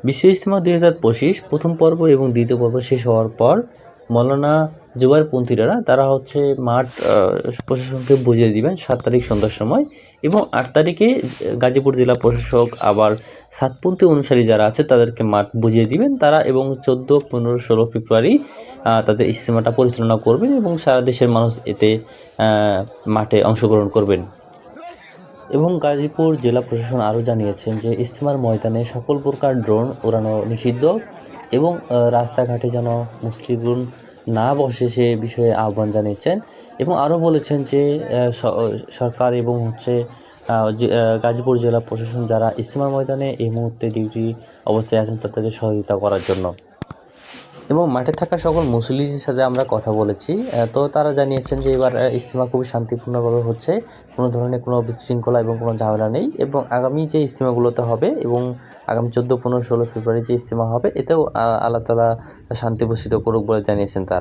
বিশ্ব ইজতেমা 2025 প্রথম পর্ব এবং দ্বিতীয় পর্ব শেষ হওয়ার পর মৌলানা জুবাইরপন্থীরা তারা মাঠ প্রশাসনকে বুঝিয়ে দিবেন 7 তারিখ সন্ধ্যার সময়, এবং 8 তারিখে গাজীপুর জেলা প্রশাসক আবার সাতপন্থী অনুসারী যারা আছে তাদেরকে মাঠ বুঝিয়ে দিবেন তারা, এবং 14, 15, 16 ফেব্রুয়ারি তাদের ইজতেমাটা পরিচালনা করবেন এবং সারা দেশের মানুষ এতে মাঠে অংশগ্রহণ করবেন। এবং গাজীপুর জেলা প্রশাসন আরও জানিয়েছেন যে ইজতেমার ময়দানে সকল প্রকার ড্রোন উড়ানো নিষিদ্ধ এবং রাস্তাঘাটে যেন মুসলিমগণ না বসে সে বিষয়ে আহ্বান জানিয়েছেন, এবং আরও বলেছেন যে সরকার এবং গাজীপুর জেলা প্রশাসন যারা ইজতেমার ময়দানে এই মুহূর্তে ডিউটি অবস্থায় আছেন তাদের সহযোগিতা করার জন্য। এবং মাঠে থাকা সকল মুসল্লিদের সাথে আমরা কথা বলেছি, তো তারা জানিয়েছেন যে এবার ইজতেমা খুবই শান্তিপূর্ণভাবে হচ্ছে, কোনো ধরনের কোনো বিশৃঙ্খলা এবং কোনো ঝামেলা নেই, এবং আগামী যে ইজতেমাগুলোতে হবে এবং আগামী 14, 15, 16 ফেব্রুয়ারি যে ইজতেমা হবে এতেও আল্লাহ তাআলা শান্তি বর্ষিত করুক বলে জানিয়েছেন তারা।